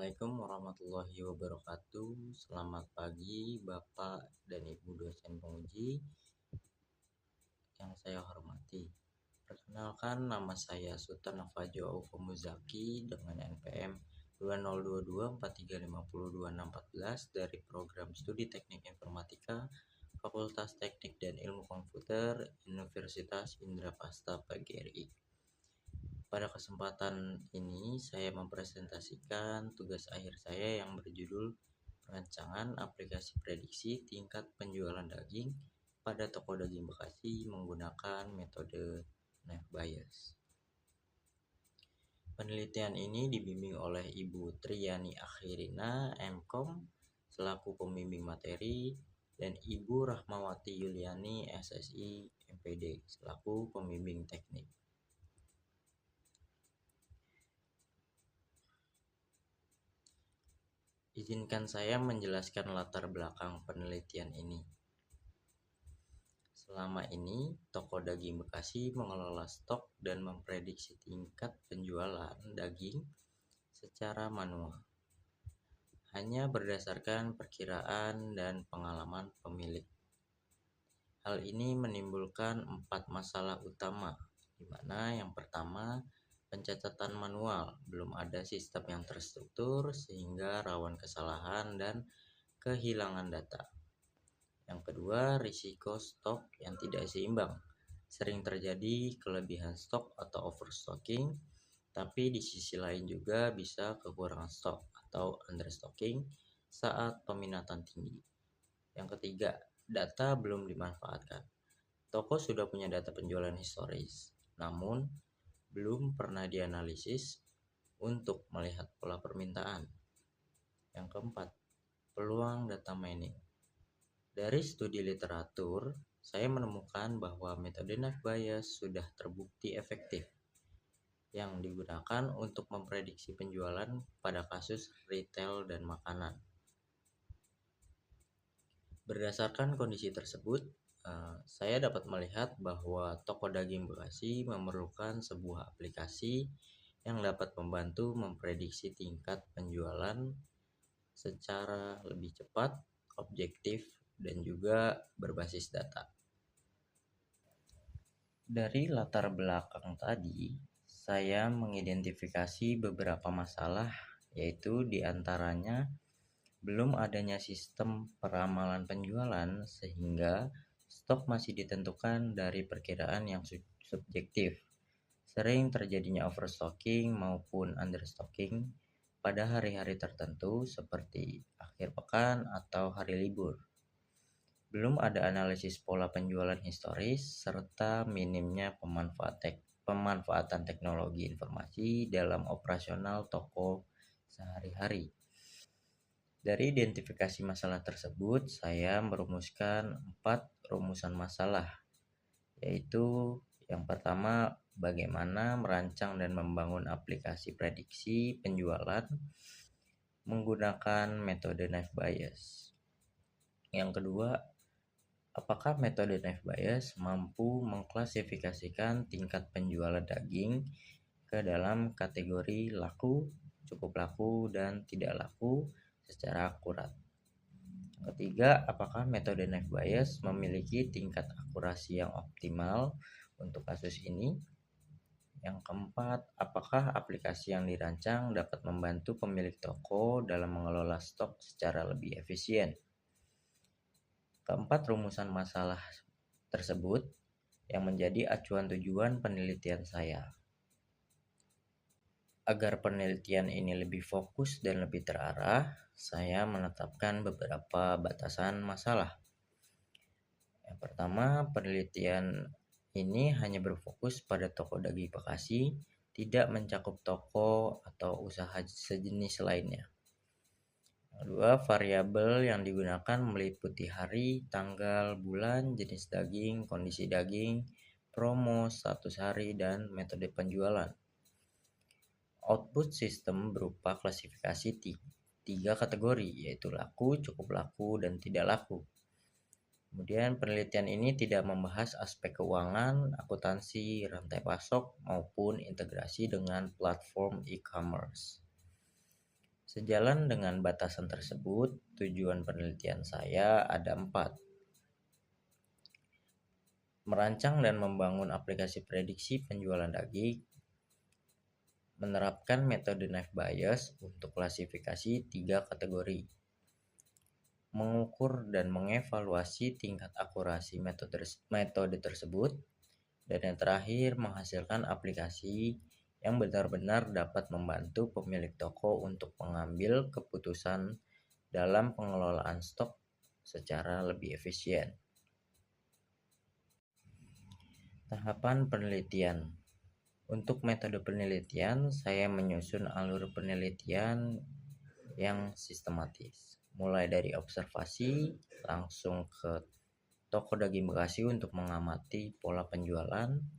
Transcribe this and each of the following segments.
Assalamualaikum warahmatullahi wabarakatuh. Selamat pagi Bapak dan Ibu dosen penguji yang saya hormati. Perkenalkan, nama saya Sultan Afajo Aufamuzaki dengan NPM 202243502614 dari program studi Teknik Informatika Fakultas Teknik dan Ilmu Komputer Universitas Indrapasta PGRI. Pada kesempatan ini saya mempresentasikan tugas akhir saya yang berjudul Perancangan aplikasi prediksi tingkat penjualan daging pada toko daging Bekasi menggunakan metode knife bias. Penelitian ini dibimbing oleh Ibu Triyani Akhirina, MKom, selaku pembimbing materi, dan Ibu Rahmawati Yuliani, SSI, MPD, selaku pembimbing teknik. Izinkan saya menjelaskan latar belakang penelitian ini. Selama ini, toko daging Bekasi mengelola stok dan memprediksi tingkat penjualan daging secara manual, hanya berdasarkan perkiraan dan pengalaman pemilik. Hal ini menimbulkan 4 masalah utama, di mana yang pertama, pencatatan manual, belum ada sistem yang terstruktur sehingga rawan kesalahan dan kehilangan data. Yang kedua, risiko stok yang tidak seimbang. Sering terjadi kelebihan stok atau overstocking, tapi di sisi lain juga bisa kekurangan stok atau understocking saat peminatan tinggi. Yang ketiga, data belum dimanfaatkan. Toko sudah punya data penjualan historis, namun belum pernah dianalisis untuk melihat pola permintaan. Yang keempat, peluang data mining. Dari studi literatur, saya menemukan bahwa metode knife bias sudah terbukti efektif yang digunakan untuk memprediksi penjualan pada kasus retail dan makanan. Berdasarkan kondisi tersebut, saya dapat melihat bahwa toko daging Bekasi memerlukan sebuah aplikasi yang dapat membantu memprediksi tingkat penjualan secara lebih cepat, objektif, dan juga berbasis data. Dari latar belakang tadi, saya mengidentifikasi beberapa masalah, yaitu diantaranya belum adanya sistem peramalan penjualan sehingga stok masih ditentukan dari perkiraan yang subjektif. Sering terjadinya overstocking maupun understocking pada hari-hari tertentu seperti akhir pekan atau hari libur. Belum ada analisis pola penjualan historis serta minimnya pemanfaatan teknologi informasi dalam operasional toko sehari-hari. Dari identifikasi masalah tersebut, saya merumuskan 4 rumusan masalah, yaitu yang pertama, bagaimana merancang dan membangun aplikasi prediksi penjualan menggunakan metode knife bias. Yang kedua, apakah metode knife bias mampu mengklasifikasikan tingkat penjualan daging ke dalam kategori laku, cukup laku, dan tidak laku secara akurat. Ketiga, apakah metode knife bias memiliki tingkat akurasi yang optimal untuk kasus ini? Yang keempat, apakah aplikasi yang dirancang dapat membantu pemilik toko dalam mengelola stok secara lebih efisien? Keempat rumusan masalah tersebut yang menjadi acuan tujuan penelitian saya. Agar penelitian ini lebih fokus dan lebih terarah, saya menetapkan beberapa batasan masalah. Yang pertama, penelitian ini hanya berfokus pada toko daging Bekasi, tidak mencakup toko atau usaha sejenis lainnya. Kedua, variabel yang digunakan meliputi hari, tanggal, bulan, jenis daging, kondisi daging, promo, status hari, dan metode penjualan. Output sistem berupa klasifikasi 3 kategori, yaitu laku, cukup laku, dan tidak laku. Kemudian penelitian ini tidak membahas aspek keuangan, akuntansi, rantai pasok, maupun integrasi dengan platform e-commerce. Sejalan dengan batasan tersebut, tujuan penelitian saya ada 4. Merancang dan membangun aplikasi prediksi penjualan daging, menerapkan metode knife bias untuk klasifikasi 3 kategori, mengukur dan mengevaluasi tingkat akurasi metode tersebut, dan yang terakhir menghasilkan aplikasi yang benar-benar dapat membantu pemilik toko untuk mengambil keputusan dalam pengelolaan stok secara lebih efisien. Tahapan penelitian. Untuk metode penelitian, saya menyusun alur penelitian yang sistematis, mulai dari observasi langsung ke toko daging Bekasi untuk mengamati pola penjualan,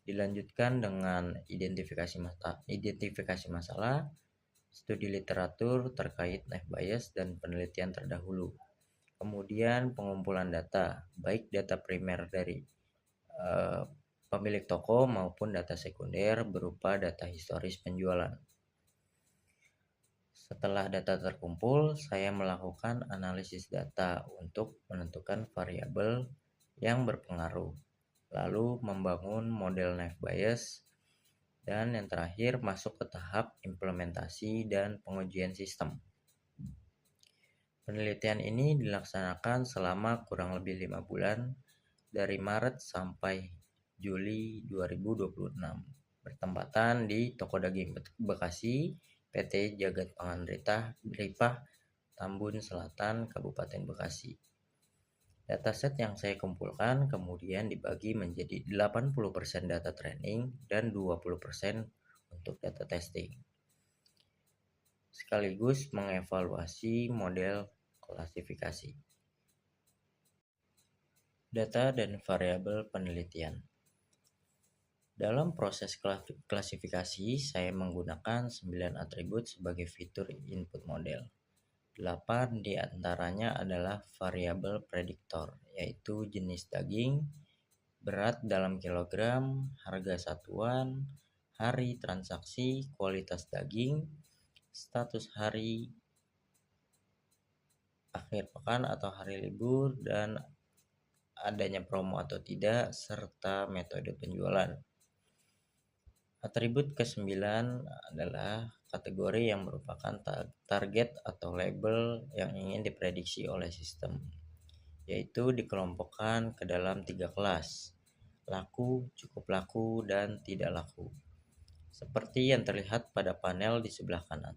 dilanjutkan dengan identifikasi masalah, studi literatur terkait knife bias dan penelitian terdahulu. Kemudian pengumpulan data, baik data primer dari pemilik toko maupun data sekunder berupa data historis penjualan. Setelah data terkumpul, saya melakukan analisis data untuk menentukan variabel yang berpengaruh, lalu membangun model knife bias, dan yang terakhir masuk ke tahap implementasi dan pengujian sistem. Penelitian ini dilaksanakan selama kurang lebih 5 bulan dari Maret sampai Juli 2026, bertempatan di Toko Daging Bekasi, PT Jagat Pangan Ripah, Tambun Selatan, Kabupaten Bekasi. Dataset yang saya kumpulkan kemudian dibagi menjadi 80% data training dan 20% untuk data testing, sekaligus mengevaluasi model klasifikasi. Data dan variabel penelitian. Dalam proses klasifikasi, saya menggunakan 9 atribut sebagai fitur input model. 8 diantaranya adalah variabel prediktor, yaitu jenis daging, berat dalam kilogram, harga satuan, hari transaksi, kualitas daging, status hari akhir pekan atau hari libur, dan adanya promo atau tidak, serta metode penjualan. Atribut ke-9 adalah kategori yang merupakan target atau label yang ingin diprediksi oleh sistem, yaitu dikelompokkan ke dalam 3 kelas: laku, cukup laku, dan tidak laku, seperti yang terlihat pada panel di sebelah kanan.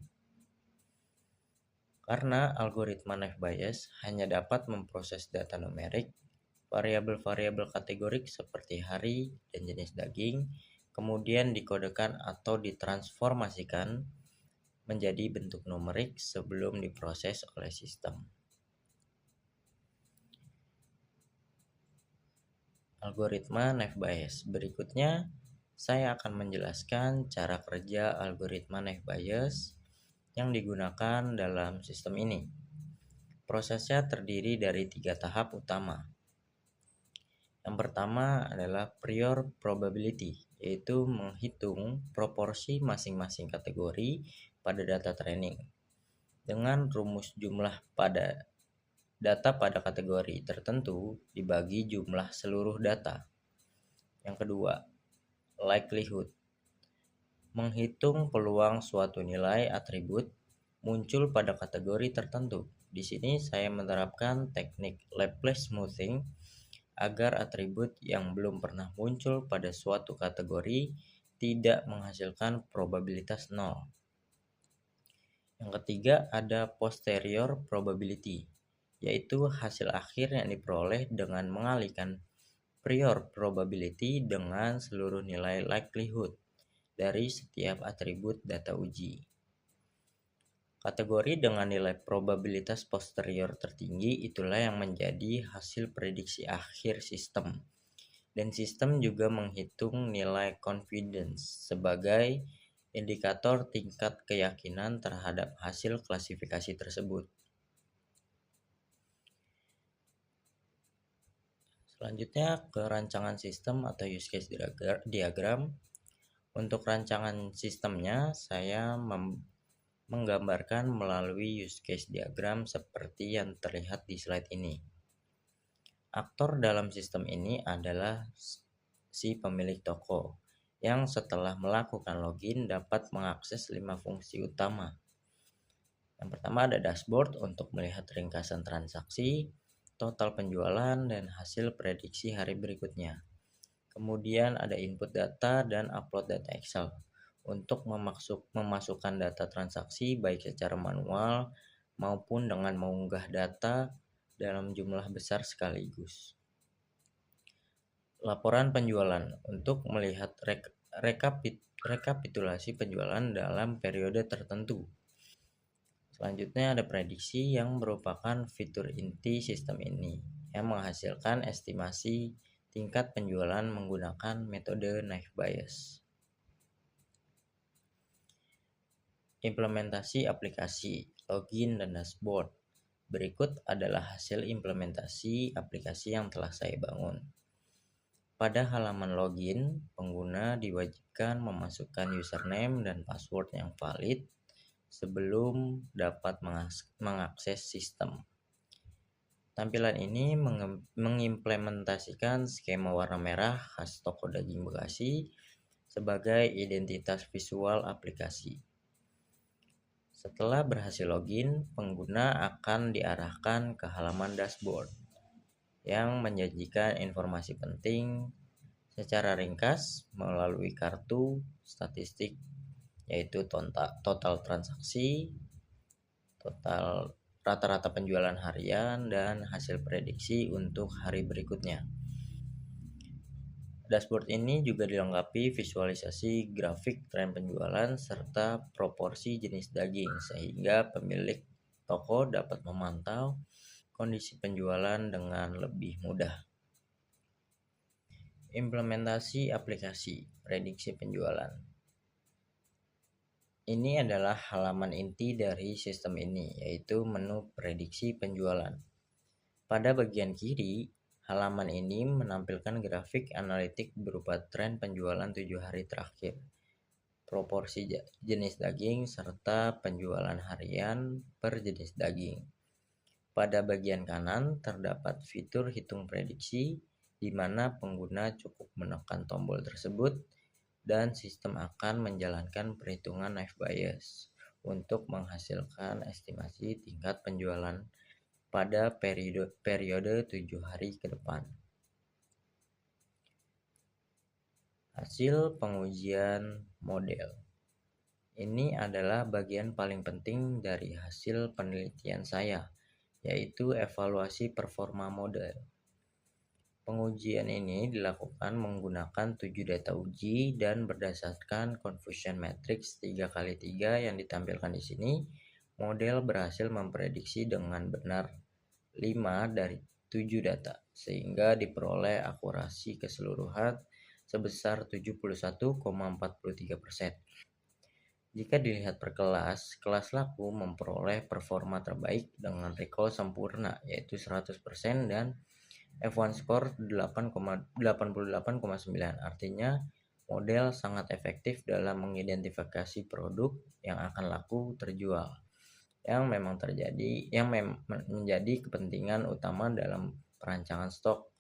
Karena algoritma knife bias hanya dapat memproses data numerik, variabel-variabel kategorik seperti hari dan jenis daging kemudian dikodekan atau ditransformasikan menjadi bentuk numerik sebelum diproses oleh sistem. Algoritma knife bias. Berikutnya, saya akan menjelaskan cara kerja algoritma knife bias yang digunakan dalam sistem ini. Prosesnya terdiri dari 3 tahap utama. Yang pertama adalah prior probability, yaitu menghitung proporsi masing-masing kategori pada data training dengan rumus jumlah pada data pada kategori tertentu dibagi jumlah seluruh data. Yang kedua, likelihood, menghitung peluang suatu nilai atribut muncul pada kategori tertentu. Di sini saya menerapkan teknik Laplace smoothing agar atribut yang belum pernah muncul pada suatu kategori tidak menghasilkan probabilitas 0. Yang ketiga ada posterior probability, yaitu hasil akhir yang diperoleh dengan mengalihkan prior probability dengan seluruh nilai likelihood dari setiap atribut data uji. Kategori dengan nilai probabilitas posterior tertinggi itulah yang menjadi hasil prediksi akhir sistem. Dan sistem juga menghitung nilai confidence sebagai indikator tingkat keyakinan terhadap hasil klasifikasi tersebut. Selanjutnya ke rancangan sistem atau use case diagram. Untuk rancangan sistemnya saya menggambarkan melalui use case diagram seperti yang terlihat di slide ini. Aktor dalam sistem ini adalah si pemilik toko, yang setelah melakukan login dapat mengakses 5 fungsi utama. Yang pertama ada dashboard untuk melihat ringkasan transaksi, total penjualan, dan hasil prediksi hari berikutnya. Kemudian ada input data dan upload data Excel untuk memasukkan data transaksi baik secara manual maupun dengan mengunggah data dalam jumlah besar sekaligus. Laporan penjualan untuk melihat rekapitulasi penjualan dalam periode tertentu. Selanjutnya ada prediksi yang merupakan fitur inti sistem ini yang menghasilkan estimasi tingkat penjualan menggunakan metode knife bias. Implementasi aplikasi, login, dan dashboard. Berikut adalah hasil implementasi aplikasi yang telah saya bangun. Pada halaman login, pengguna diwajibkan memasukkan username dan password yang valid sebelum dapat mengakses sistem. Tampilan ini mengimplementasikan skema warna merah khas toko daging Bekasi sebagai identitas visual aplikasi. Setelah berhasil login, pengguna akan diarahkan ke halaman dashboard yang menyajikan informasi penting secara ringkas melalui kartu statistik, yaitu total transaksi, total rata-rata penjualan harian, dan hasil prediksi untuk hari berikutnya. Dashboard ini juga dilengkapi visualisasi grafik tren penjualan serta proporsi jenis daging sehingga pemilik toko dapat memantau kondisi penjualan dengan lebih mudah. Implementasi aplikasi prediksi penjualan. Ini adalah halaman inti dari sistem ini, yaitu menu prediksi penjualan. Pada bagian kiri, halaman ini menampilkan grafik analitik berupa tren penjualan 7 hari terakhir, proporsi jenis daging, serta penjualan harian per jenis daging. Pada bagian kanan terdapat fitur hitung prediksi, di mana pengguna cukup menekan tombol tersebut dan sistem akan menjalankan perhitungan knife bias untuk menghasilkan estimasi tingkat penjualan pada periode 7 hari ke depan. Hasil pengujian model. Ini adalah bagian paling penting dari hasil penelitian saya, yaitu evaluasi performa model. Pengujian ini dilakukan menggunakan 7 data uji dan berdasarkan confusion matrix 3x3 yang ditampilkan di sini, model berhasil memprediksi dengan benar 5 dari 7 data, sehingga diperoleh akurasi keseluruhan sebesar 71,43%. Jika dilihat per kelas, kelas laku memperoleh performa terbaik dengan recall sempurna yaitu 100% dan F1 score 88,9. Artinya model sangat efektif dalam mengidentifikasi produk yang akan laku terjual, yang menjadi kepentingan utama dalam perancangan stok.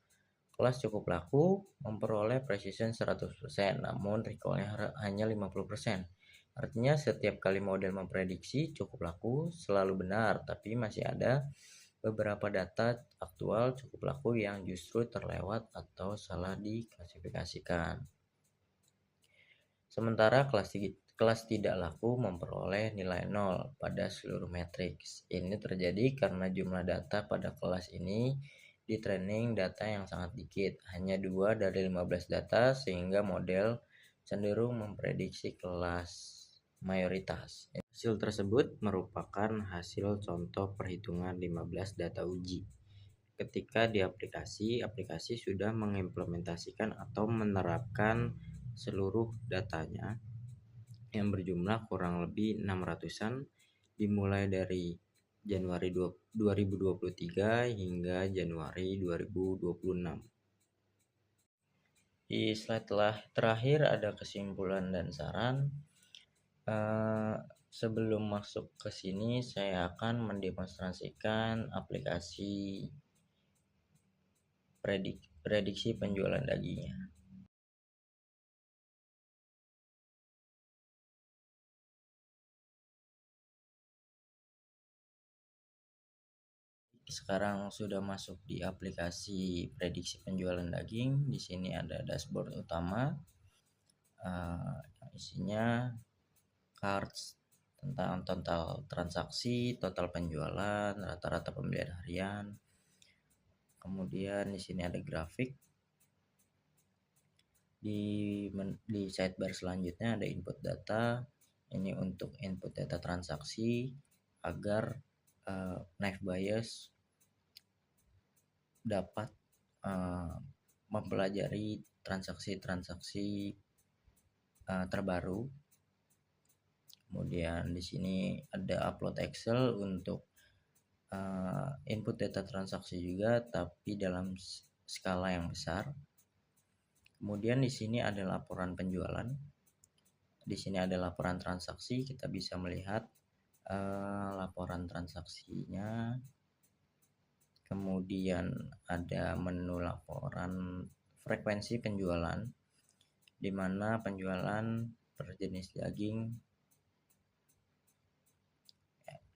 Kelas cukup laku memperoleh precision 100%, namun recallnya hanya 50%. Artinya setiap kali model memprediksi cukup laku selalu benar, tapi masih ada beberapa data aktual cukup laku yang justru terlewat atau salah diklasifikasikan. Sementara kelas tidak laku memperoleh nilai 0 pada seluruh matriks. Ini terjadi karena jumlah data pada kelas ini di training data yang sangat dikit, hanya 2 dari 15 data, sehingga model cenderung memprediksi kelas mayoritas. Hasil tersebut merupakan hasil contoh perhitungan 15 data uji. Ketika di aplikasi sudah mengimplementasikan atau menerapkan seluruh datanya yang berjumlah kurang lebih 600-an dimulai dari Januari 2023 hingga Januari 2026. Di slide terakhir ada kesimpulan dan saran. Sebelum masuk ke sini, saya akan mendemonstrasikan aplikasi prediksi penjualan dagingnya. Sekarang sudah masuk di aplikasi prediksi penjualan daging. Di sini ada dashboard utama, isinya cards tentang total transaksi, total penjualan, rata-rata pembelian harian. Kemudian di sini ada grafik. Di sidebar selanjutnya ada input data. Ini untuk input data transaksi agar knife buyers dapat mempelajari transaksi-transaksi terbaru. Kemudian di sini ada upload Excel untuk input data transaksi juga, tapi dalam skala yang besar. Kemudian di sini ada laporan penjualan. Di sini ada laporan transaksi, kita bisa melihat laporan transaksinya. Kemudian ada menu laporan frekuensi penjualan, di mana penjualan per jenis daging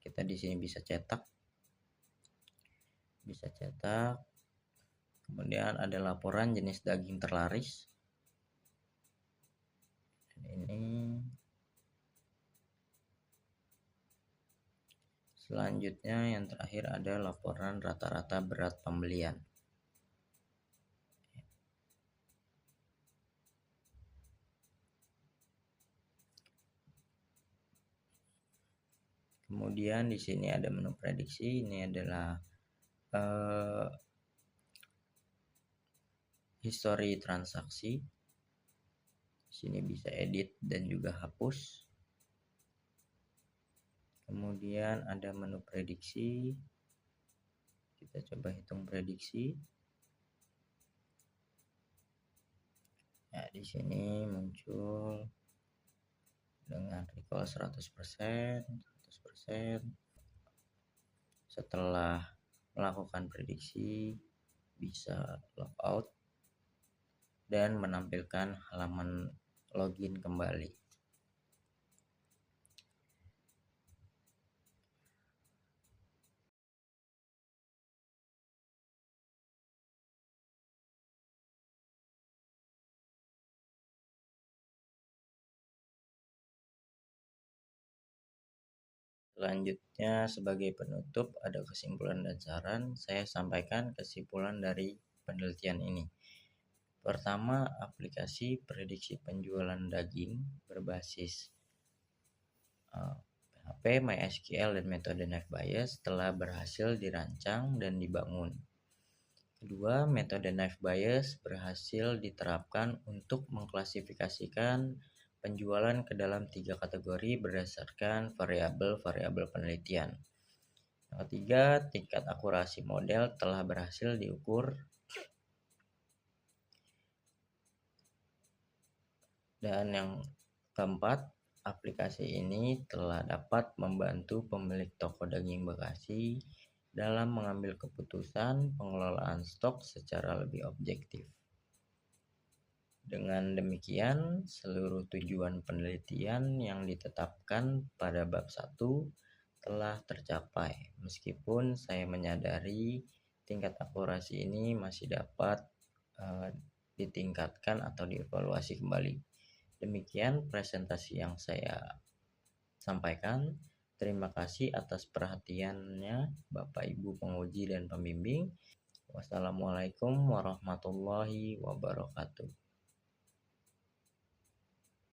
kita di sini bisa cetak. Kemudian ada laporan jenis daging terlaris. Ini selanjutnya yang terakhir ada laporan rata-rata berat pembelian. Kemudian di sini ada menu prediksi. Ini adalah history transaksi. Di sini bisa edit dan juga hapus. Kemudian ada menu prediksi. Kita coba hitung prediksi. Ya, di sini muncul dengan recall 100%. Setelah melakukan prediksi, bisa logout dan menampilkan halaman login kembali. Selanjutnya, sebagai penutup, ada kesimpulan dan saran. Saya sampaikan kesimpulan dari penelitian ini. Pertama, aplikasi prediksi penjualan daging berbasis PHP, MySQL, dan metode Knife Buyers telah berhasil dirancang dan dibangun. Kedua, metode Knife Buyers berhasil diterapkan untuk mengklasifikasikan penjualan ke dalam 3 kategori berdasarkan variabel-variabel penelitian. Yang ketiga, tingkat akurasi model telah berhasil diukur. Dan yang keempat, aplikasi ini telah dapat membantu pemilik toko daging Bekasi dalam mengambil keputusan pengelolaan stok secara lebih objektif. Dengan demikian, seluruh tujuan penelitian yang ditetapkan pada bab 1 telah tercapai, meskipun saya menyadari tingkat akurasi ini masih dapat ditingkatkan atau dievaluasi kembali. Demikian presentasi yang saya sampaikan. Terima kasih atas perhatiannya Bapak Ibu penguji dan pembimbing. Wassalamualaikum warahmatullahi wabarakatuh.